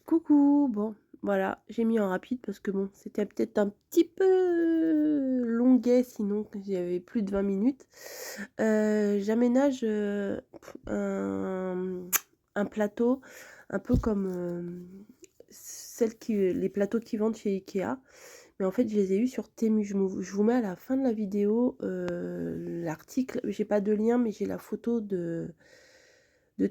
Coucou, bon, voilà, j'ai mis en rapide parce que bon, c'était peut-être un petit peu longuet sinon que j'avais plus de 20 minutes. J'aménage un plateau un peu comme les plateaux qui vendent chez Ikea, mais en fait je les ai eus sur Temu. Je vous mets à la fin de la vidéo l'article, j'ai pas de lien mais j'ai la photo de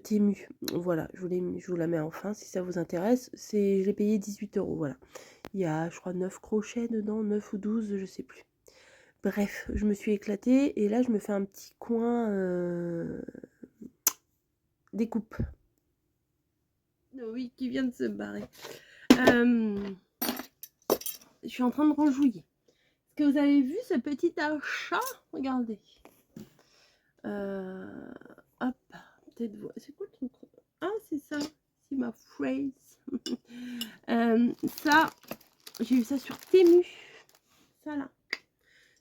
Temu. Voilà, je vous la mets enfin si ça vous intéresse. Je l'ai payé 18 €, voilà. Il y a, je crois, 9 crochets dedans, 9 ou 12, je sais plus. Bref, je me suis éclatée et là, je me fais un petit coin découpe. Oui, qui vient de se barrer. Je suis en train de renjouiller. Est-ce que vous avez vu ce petit achat? Regardez. Hop, peut-être vous. C'est quoi le truc? Ah, c'est ça. C'est ma phrase. Ça, j'ai eu ça sur Temu. Ça là.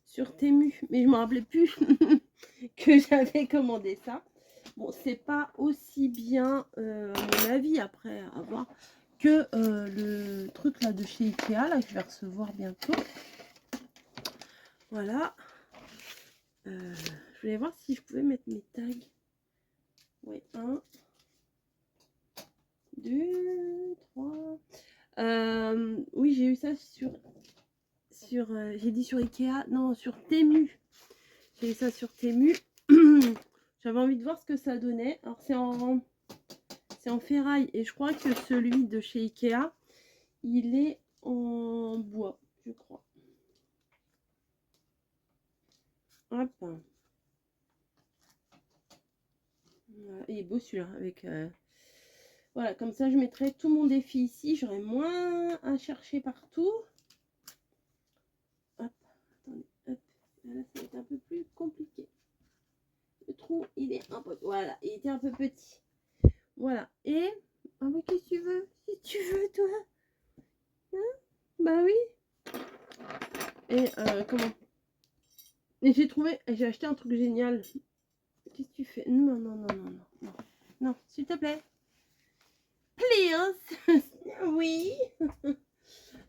Sur Temu. Mais je me rappelais plus que j'avais commandé ça. Bon, c'est pas aussi bien, à mon avis, après avoir, que le truc là de chez Ikea, là, que je vais recevoir bientôt. Voilà. Je voulais voir si je pouvais mettre mes tags. Oui, 1, 2, 3. Oui, j'ai eu ça sur j'ai dit sur Ikea, non, sur Temu. J'ai eu ça sur Temu. J'avais envie de voir ce que ça donnait. Alors c'est en ferraille et je crois que celui de chez Ikea, il est en bois, je crois. Hop. Voilà. Il est beau celui-là avec voilà, comme ça je mettrai tout mon défi ici, j'aurai moins à chercher partout. Hop, attendez, hop. Là, ça va être un peu plus compliqué. Le trou, il est un peu, voilà, il était un peu petit. Voilà. Et ah mais qu'est-ce que tu veux? Si tu veux, toi, hein? Bah oui. Et comment? Et j'ai acheté un truc génial. Qu'est-ce que tu fais? Non, non, non, non, non, non. Non, s'il te plaît. Please. Oui.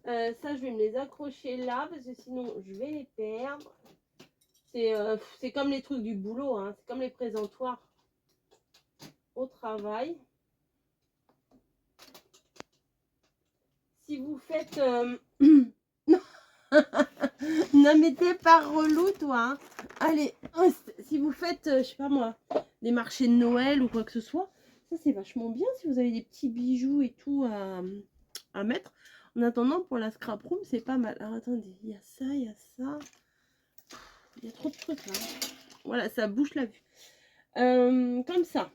Ça, je vais me les accrocher là parce que sinon, je vais les perdre. C'est comme les trucs du boulot, hein. C'est comme les présentoirs au travail. Si vous faites... Non mais t'es pas relou toi, hein. Allez, si vous faites, je sais pas moi, des marchés de Noël ou quoi que ce soit, ça c'est vachement bien si vous avez des petits bijoux et tout à mettre. En attendant, pour la scrap room, c'est pas mal. Alors attendez, il y a ça, il y a ça. Il y a trop de trucs là. Voilà, ça bouche la vue. Comme ça.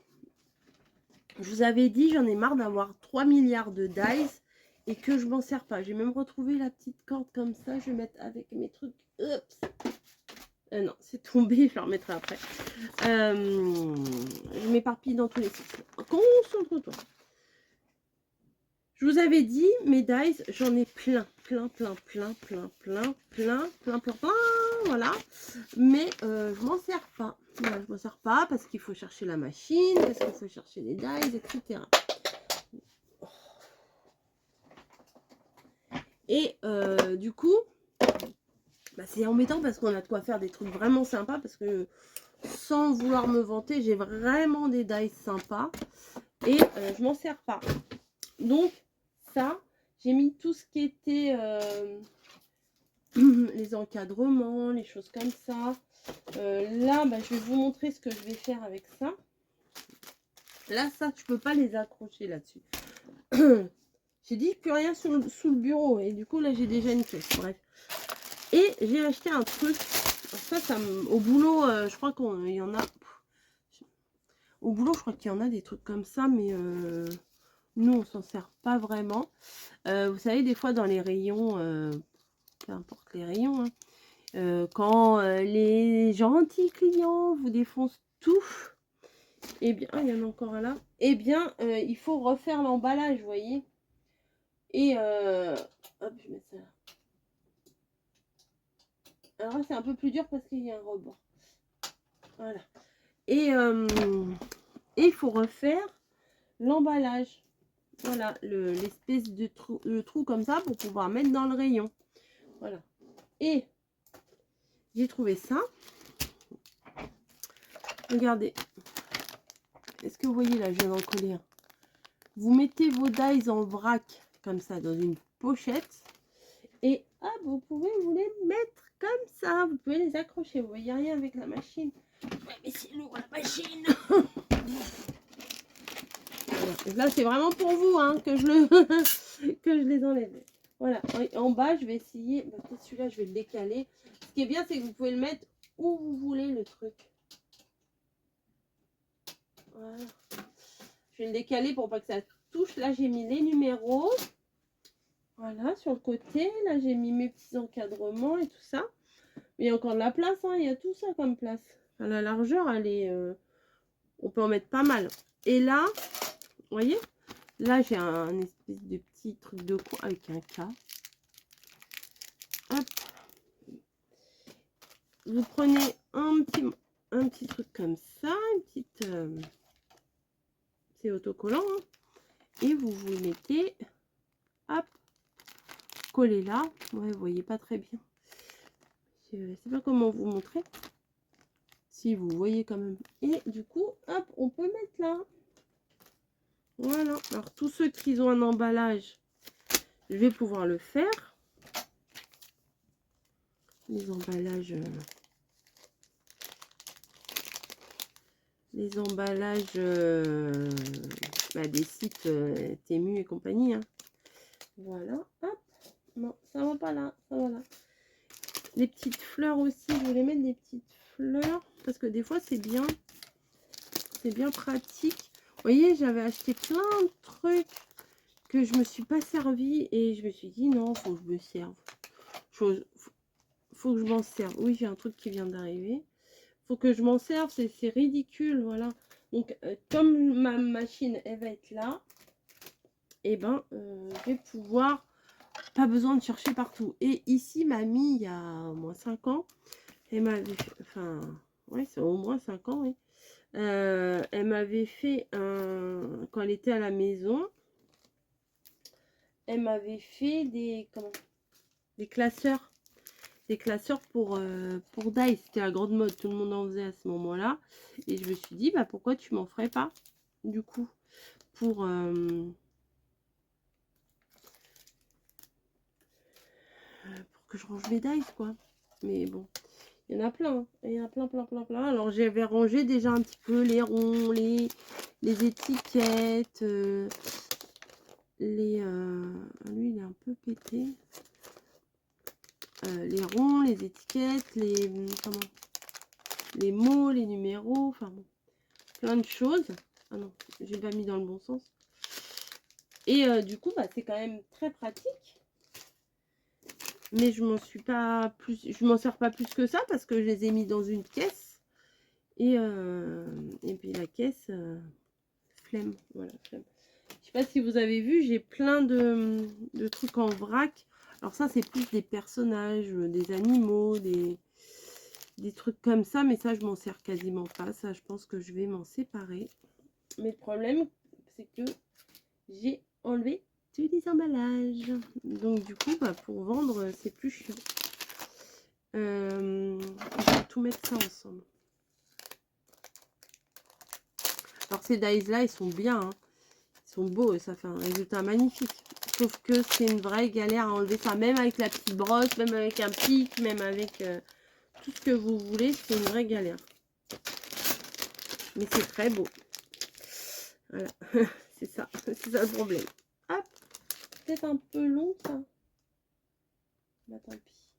Je vous avais dit, j'en ai marre d'avoir 3 milliards de dice et que je m'en sers pas. J'ai même retrouvé la petite corde comme ça. Je vais mettre avec mes trucs. Oups. Non, c'est tombé, je le remettrai après. Je m'éparpille dans tous les sens. Concentre-toi. Je vous avais dit, mes dice, j'en ai plein. Voilà. Mais je m'en sers pas. Voilà, je m'en sers pas parce qu'il faut chercher la machine, parce qu'il faut chercher les dice, etc. Et du coup, bah, c'est embêtant parce qu'on a de quoi faire des trucs vraiment sympas. Parce que sans vouloir me vanter, j'ai vraiment des dice sympas. Et je m'en sers pas. Donc, ça, j'ai mis tout ce qui était les encadrements, les choses comme ça. Là, bah, je vais vous montrer ce que je vais faire avec ça. Là, ça, je peux pas les accrocher là-dessus. J'ai dit plus rien sous le bureau. Et du coup, là, j'ai déjà une pièce. Bref. Et j'ai acheté un truc. Ça au boulot, je crois qu'il y en a. Au boulot, je crois qu'il y en a des trucs comme ça, mais nous, on s'en sert pas vraiment. Vous savez, des fois, dans les rayons, peu importe les rayons, hein, quand les gentils clients vous défoncent tout, eh bien, il y en a encore un là, eh bien, il faut refaire l'emballage, vous voyez. Et, hop, je mets ça là. Alors là, c'est un peu plus dur parce qu'il y a un rebord. Voilà. Et il faut refaire l'emballage. Voilà, l'espèce de trou comme ça pour pouvoir mettre dans le rayon. Voilà. Et j'ai trouvé ça. Regardez. Est-ce que vous voyez là, je viens d'en coller un. Vous mettez vos dies en vrac comme ça dans une pochette. Et hop, vous pouvez vous les mettre comme ça. Vous pouvez les accrocher. Vous voyez rien avec la machine. Ouais, mais c'est lourd la machine. Là, c'est vraiment pour vous hein, que je les enlève. Voilà. En bas, je vais essayer. Peut-être celui-là, je vais le décaler. Ce qui est bien, c'est que vous pouvez le mettre où vous voulez le truc. Voilà. Je vais le décaler pour pas que ça touche. Là, j'ai mis les numéros. Voilà, sur le côté. Là, j'ai mis mes petits encadrements et tout ça. Mais il y a encore de la place. Hein. Il y a tout ça comme place. Enfin, la largeur, elle est... on peut en mettre pas mal. Et là, vous voyez, là, j'ai un espèce de petit truc de coin avec un K. Hop. Vous prenez un petit truc comme ça. Une petite... c'est autocollant. Hein. Et vous vous mettez... Hop. Collé là. Ouais, vous voyez pas très bien. Je ne sais pas comment vous montrer. Si vous voyez quand même. Et du coup, hop, on peut mettre là. Voilà. Alors, tous ceux qui ont un emballage, je vais pouvoir le faire. Les emballages... les emballages des sites Temu et compagnie. Hein. Voilà. Hop. Non, ça va pas là. Ça va là. Les petites fleurs aussi, je voulais mettre des petites fleurs parce que des fois c'est bien pratique. Vous voyez, j'avais acheté plein de trucs que je me suis pas servi et je me suis dit non, faut que je me serve. Faut que je m'en serve. Oui, j'ai un truc qui vient d'arriver. Faut que je m'en serve, c'est ridicule, voilà. Donc comme ma machine elle va être là, et ben je vais pouvoir, pas besoin de chercher partout. Et ici mamie il y a au moins 5 ans, elle m'avait, enfin ouais c'est au moins 5 ans, oui. Elle m'avait fait un, quand elle était à la maison, elle m'avait fait des classeurs. Des classeurs pour Dice. C'était la grande mode, tout le monde en faisait à ce moment-là. Et je me suis dit, bah pourquoi tu m'en ferais pas, du coup, pour que je range mes Dice, quoi. Mais bon, il y en a plein. Hein. Il y en a plein, plein, plein, plein. Alors j'avais rangé déjà un petit peu les ronds, les étiquettes, lui il est un peu pété. Les ronds, les étiquettes, les mots, les numéros, enfin bon, plein de choses. Ah non, j'ai pas mis dans le bon sens. Et du coup, bah, c'est quand même très pratique. Mais je m'en sers pas plus que ça parce que je les ai mis dans une caisse. Et puis la caisse, flemme. Voilà, flemme. Je sais pas si vous avez vu, j'ai plein de trucs en vrac. Alors ça, c'est plus des personnages, des animaux, des trucs comme ça. Mais ça, je m'en sers quasiment pas. Ça, je pense que je vais m'en séparer. Mais le problème, c'est que j'ai enlevé tous les emballages. Donc du coup, bah, pour vendre, c'est plus chiant. Je vais tout mettre ça ensemble. Alors ces dies là, ils sont bien. Hein. Ils sont beaux et ça fait un résultat magnifique. Sauf que c'est une vraie galère à enlever ça. Même avec la petite brosse, même avec un pic, même avec tout ce que vous voulez. C'est une vraie galère. Mais c'est très beau. Voilà. C'est ça. C'est ça le problème. Hop. Peut-être un peu long ça. Bah tant pis.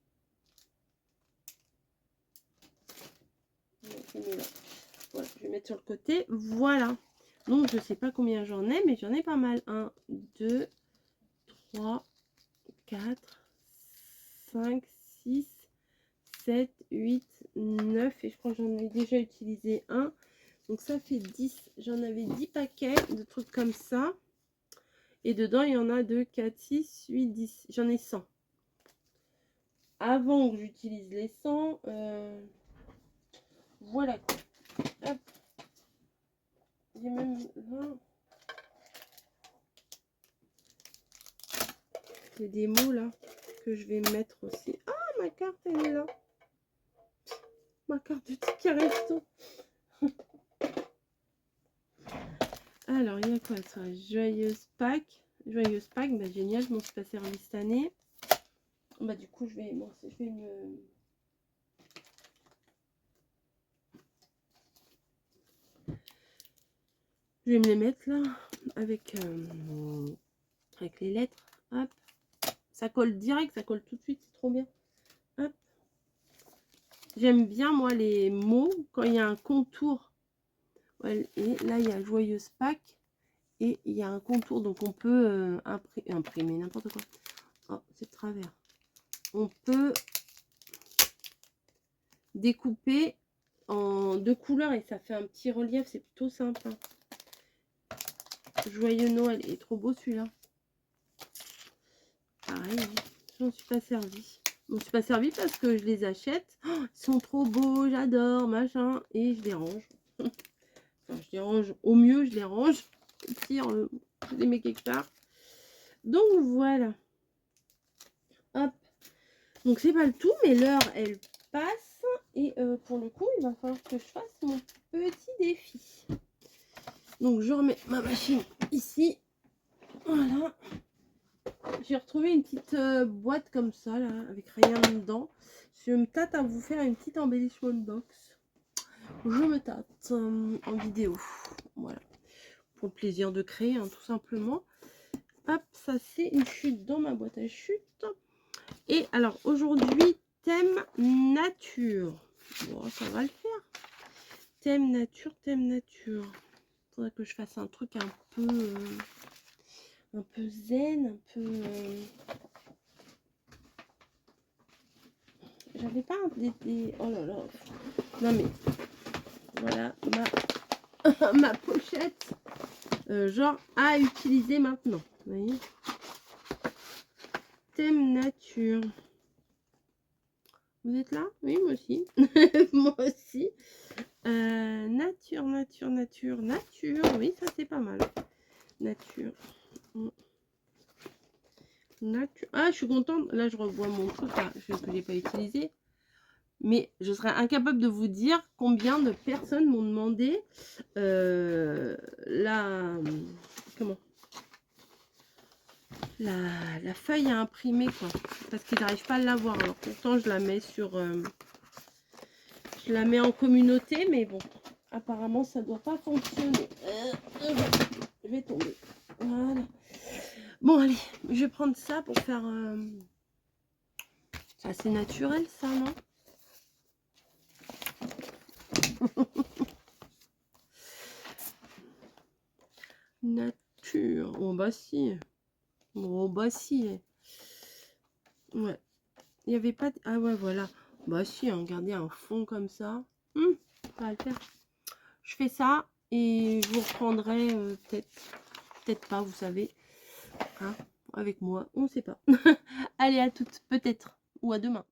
Voilà, je vais mettre sur le côté. Voilà. Donc, je sais pas combien j'en ai, mais j'en ai pas mal. 1, 2, 3, 4, 5, 6, 7, 8, 9. Et je crois que j'en ai déjà utilisé un. Donc, ça fait 10. J'en avais 10 paquets de trucs comme ça. Et dedans, il y en a 2, 4, 6, 8, 10. J'en ai 100. Avant que j'utilise les 100, voilà quoi. Hop. J'ai même 20. Il y a des mots là que je vais mettre aussi. Ah, ma carte, elle est là. Ma carte du ticket resto. Alors, il y a quoi ça? Joyeuse Pâques. Joyeuse Pâques, bah génial, je m'en suis pas servi cette année. Bah du coup, je vais me... Je vais me les mettre là, avec les lettres. Hop. Ça colle direct, ça colle tout de suite, c'est trop bien. Hop. J'aime bien, moi, les mots, quand il y a un contour. Ouais, et là, il y a Joyeuse Pâques. Et il y a un contour, donc on peut imprimer n'importe quoi. Oh, c'est de travers. On peut découper en 2 couleurs et ça fait un petit relief, c'est plutôt sympa. Joyeux Noël, il est trop beau celui-là. Pareil, je m'en suis pas servi. Je m'en suis pas servi parce que je les achète. Oh, ils sont trop beaux, j'adore, machin. Et je les range. Enfin, je les range au mieux, je les range. Au pire, je les mets quelque part. Donc voilà. Hop. Donc c'est pas le tout, mais l'heure elle passe. Et pour le coup, il va falloir que je fasse mon petit défi. Donc je remets ma machine ici. Voilà. J'ai retrouvé une petite boîte comme ça, là, avec rien dedans. Je me tâte à vous faire une petite embellissement box. Je me tâte en vidéo. Voilà. Pour le plaisir de créer, hein, tout simplement. Hop, ça c'est une chute dans ma boîte à chute. Et alors, aujourd'hui, thème nature. Bon, ça va le faire. Thème nature, thème nature. Il faudrait que je fasse un truc un peu zen, un peu... J'avais pas des... Oh là là. Non mais... Voilà ma pochette. Genre à utiliser maintenant. Vous voyez. Thème nature. Vous êtes là? Oui, moi aussi. Moi aussi. Nature, nature, nature, nature. Oui, ça c'est pas mal. Nature. Nature. Ah, je suis contente. Là, je revois mon truc là, que je n'ai pas utilisé. Mais je serais incapable de vous dire combien de personnes m'ont demandé la feuille à imprimer, quoi. Parce qu'ils n'arrivent pas à l'avoir. Alors pourtant, je la mets sur... je la mets en communauté, mais bon, apparemment, ça ne doit pas fonctionner. Je vais tomber. Voilà. Bon, allez, je vais prendre ça pour faire... C'est assez naturel, ça, non? Nature. Oh, bah si. Oh, bah si. Ouais. Il n'y avait pas... Ah ouais, voilà. Bah si, hein, regardez un fond comme ça. Ça va le faire. Je fais ça et je vous reprendrai peut-être pas, vous savez. Hein, avec moi, on ne sait pas. Allez, à toutes, peut-être. Ou à demain.